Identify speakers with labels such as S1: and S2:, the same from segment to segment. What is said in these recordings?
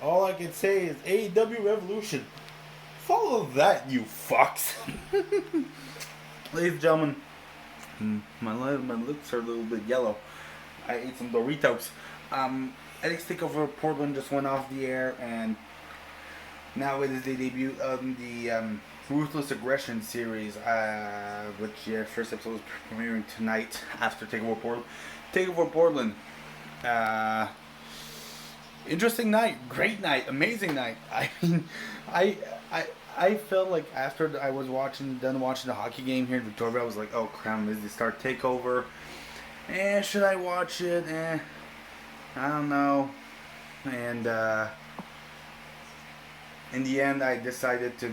S1: All I can say is AEW Revolution. Follow that, you fucks. Ladies and gentlemen, my lips are a little bit yellow. I ate some Doritos. NXT Takeover Portland just went off the air, and now it is the debut of the Ruthless Aggression series, which first episode is premiering tonight after Takeover Portland. Takeover Portland. Uh, Interesting night, great night, amazing night. I mean, I I I felt like after I was done watching the hockey game here in Victoria, I was like, oh crap, is the start Takeover? Should I watch it? I don't know. And in the end, I decided to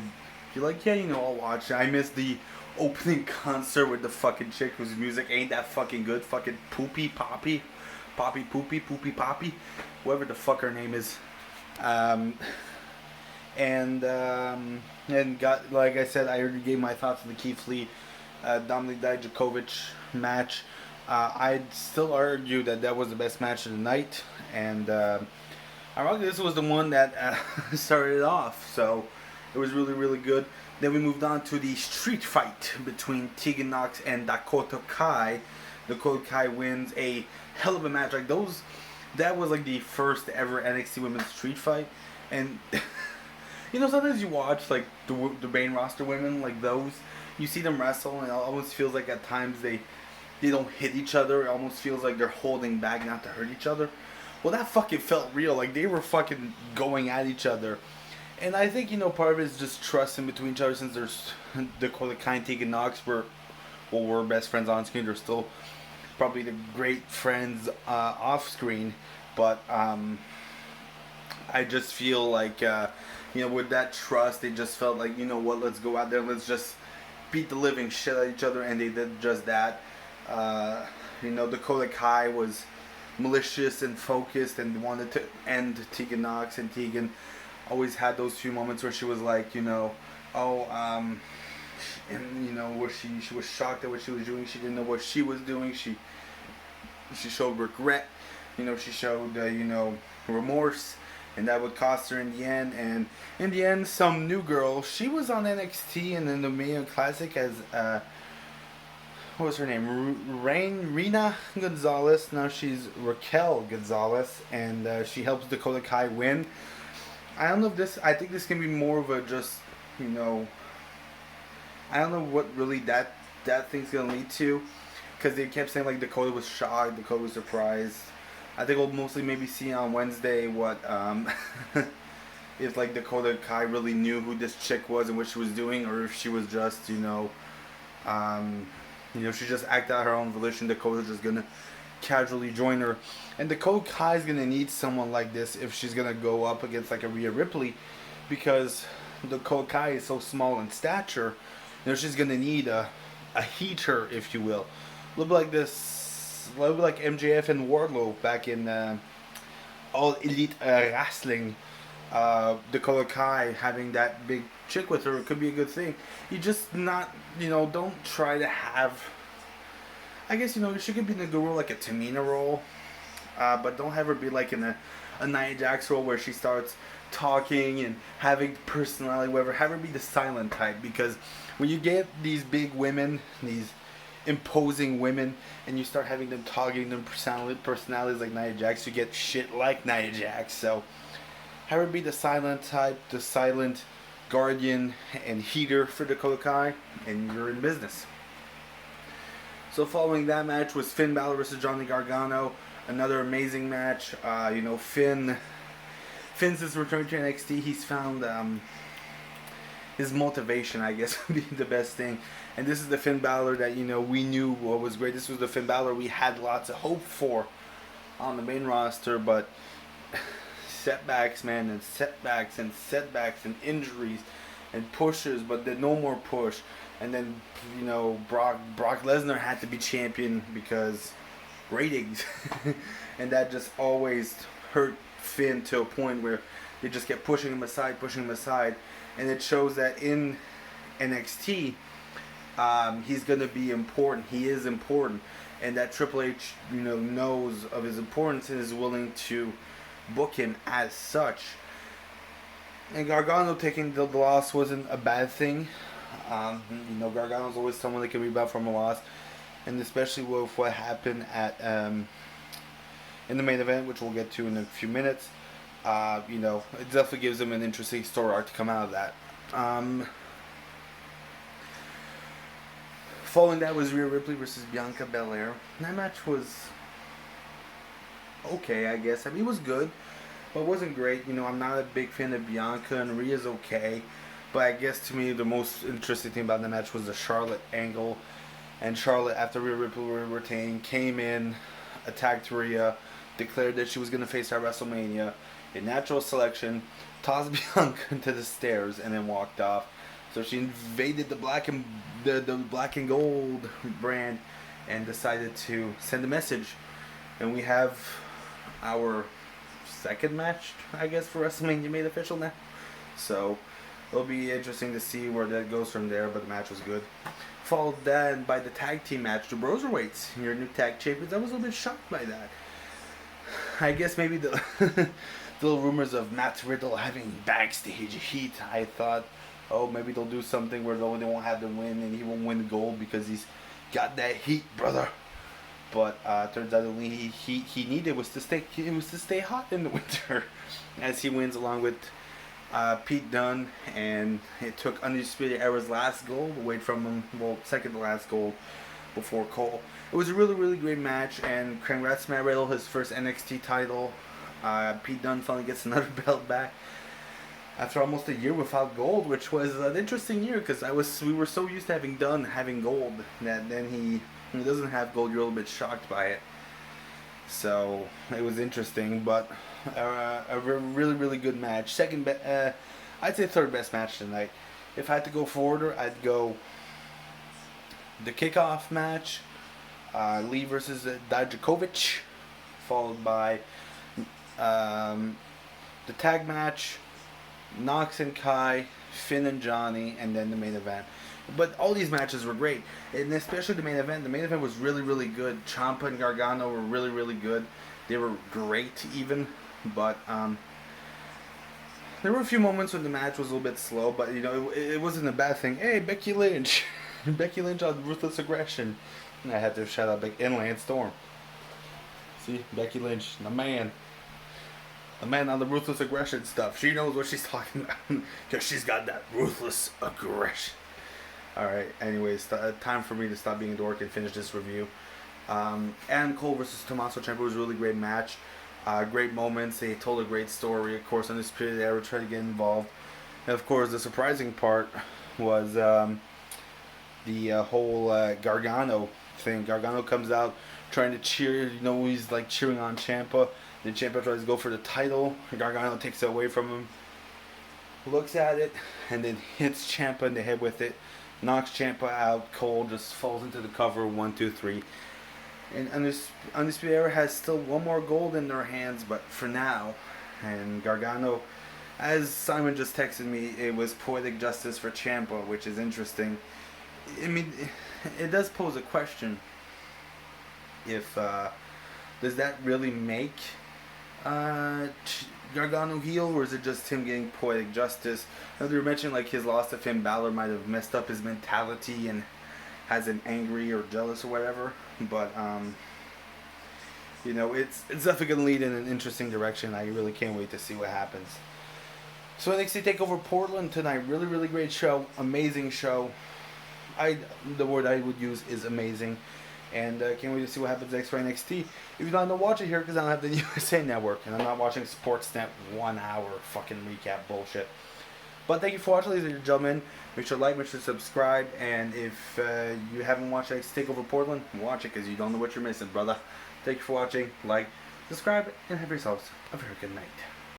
S1: be like, yeah, I'll watch it. I missed the opening concert with the fucking chick whose music ain't that fucking good. Fucking Poopy Poppy. Poppy Poopy, Poopy Poppy. Whoever the fuck her name is. Um, and got, like I said, I already gave my thoughts on the Keith Lee Dominik Dijakovic match. I'd still argue that was the best match of the night, and ironically, this was the one that started it off, so it was really, really good. Then we moved on to the street fight between Tegan Knox and Dakota Kai. Dakota Kai wins a hell of a match. That was like the first ever NXT women's street fight, and sometimes you watch like the main roster women, like those, you see them wrestle, and it almost feels like at times they don't hit each other. It almost feels like they're holding back not to hurt each other. Well, that fucking felt real. Like they were fucking going at each other, and I think part of it is just trust in between each other. Since there's Dakota Kai and Tegan Knox were best friends on screen. They're still probably the great friends off screen, but I just feel like with that trust, they just felt like what, let's go out there, let's just beat the living shit out of each other, and they did just that. Dakota Kai was malicious and focused and wanted to end Tegan Knox, and Tegan always had those few moments where she was like, where she was shocked at what she was doing. She didn't know what she was doing. She showed regret. She showed remorse, and that would cost her in the end. And in the end, some new girl. She was on NXT and in the Mae Classic as what was her name? Rena Gonzalez. Now she's Raquel Gonzalez, and she helps Dakota Kai win. I don't know if this. I think this can be more of a just I don't know what really that thing's gonna lead to, because they kept saying like Dakota was shocked, Dakota was surprised. I think we'll mostly maybe see on Wednesday what if like Dakota Kai really knew who this chick was and what she was doing, or if she was just she just acted out her own volition. Dakota's just gonna casually join her, and Dakota Kai's gonna need someone like this if she's gonna go up against like a Rhea Ripley, because Dakota Kai is so small in stature. She's gonna need a heater, if you will. A little bit like this, a little bit like MJF and Wardlow back in All Elite Wrestling. Dakota Kai having that big chick with her could be a good thing. You just not, don't try to have. I guess she could be in a good role like a Tamina role, but don't have her be like in a Nia Jax role where she starts talking and having personality, whatever. Have her be the silent type, because when you get these big women, these imposing women, and you start having them talking them personalities like Nia Jax, you get shit like Nia Jax. So have her be the silent type, the silent guardian and heater for Dakota Kai, and you're in business. So following that match was Finn Balor versus Johnny Gargano. Another amazing match. Finn since returning to NXT, he's found his motivation, I guess, would be the best thing. And this is the Finn Balor that we knew what was great. This was the Finn Balor we had lots of hope for on the main roster, but setbacks, man, and setbacks and setbacks and injuries and pushes, but then no more push. And then Brock Lesnar had to be champion because ratings, and that just always hurt Finn to a point where they just kept pushing him aside, and it shows that in NXT, he's gonna be important. He is important, and that Triple H, knows of his importance and is willing to book him as such. And Gargano taking the loss wasn't a bad thing. Gargano's always someone that can rebound from a loss, and especially with what happened at in the main event, which we'll get to in a few minutes. It definitely gives him an interesting story arc to come out of that. Following that was Rhea Ripley versus Bianca Belair. That match was okay, I guess. I mean, it was good, but it wasn't great. I'm not a big fan of Bianca, and Rhea's okay. But I guess to me, the most interesting thing about the match was the Charlotte angle. And Charlotte, after Rhea Ripley were retained, came in, attacked Rhea, declared that she was going to face her at WrestleMania. A natural selection, tossed Bianca into the stairs, and then walked off. So she invaded the black and gold brand and decided to send a message. And we have our second match, I guess, for WrestleMania made official now. So it'll be interesting to see where that goes from there, but the match was good. Followed then by the tag team match, the Broserweights, your new tag champions. I was a little bit shocked by that. I guess maybe the the little rumors of Matt Riddle having backstage heat. I thought, oh, maybe they'll do something where they won't have them win and he won't win the gold because he's got that heat, brother. But turns out the only he needed was to stay hot in the winter, as he wins along with Pete Dunne, and it took Undisputed Era's last gold away from him. Well, second to last gold before Cole. It was a really, really great match, and congrats to Matt Riddle, his first NXT title. Pete Dunne finally gets another belt back after almost a year without gold, which was an interesting year because we were so used to having Dunne having gold that then he doesn't have gold. You're a little bit shocked by it. So it was interesting, but a really, really good match. I'd say third best match tonight. If I had to go for order, I'd go the kickoff match, Lee versus Dijakovic, followed by the tag match, Knox and Kai, Finn and Johnny, and then the main event. But all these matches were great, and especially the main event. The main event was really, really good. Ciampa and Gargano were really, really good. They were great even, but there were a few moments when the match was a little bit slow, but it wasn't a bad thing. Hey, Becky Lynch. Becky Lynch on Ruthless Aggression. And I had to shout out Inland Storm. See, Becky Lynch, the man on the Ruthless Aggression stuff. She knows what she's talking about because she's got that Ruthless Aggression. Alright, anyways, time for me to stop being a dork and finish this review. Adam Cole versus Tommaso Ciampa was a really great match. Great moments. They told a great story. Of course, Undisputed Era tried to get involved. And of course, the surprising part was the whole Gargano thing. Gargano comes out trying to cheer. He's like cheering on Ciampa. Then Ciampa tries to go for the title. Gargano takes it away from him. Looks at it and then hits Ciampa in the head with it. Knocks Ciampa out. Cole just falls into the cover. 1, 2, 3. And Undisputed Era has still one more gold in their hands, but for now. And Gargano, as Simon just texted me, it was poetic justice for Ciampa, which is interesting. I mean, it does pose a question. If does that really make Gargano heel, or is it just him getting poetic justice? They were mentioning like his loss to Finn Balor might have messed up his mentality and has him angry or jealous or whatever. But it's definitely gonna lead in an interesting direction. I really can't wait to see what happens. So NXT Takeover Portland tonight, really, really great show, amazing show. The word I would use is amazing. And can't wait to see what happens next for NXT. If you don't know, watch it here because I don't have the USA Network. And I'm not watching Sportsnet 1 hour fucking recap bullshit. But thank you for watching, ladies and gentlemen. Make sure to like, make sure to subscribe. And if you haven't watched NXT Takeover Portland, watch it because you don't know what you're missing, brother. Thank you for watching. Like, subscribe, and have yourselves a very good night.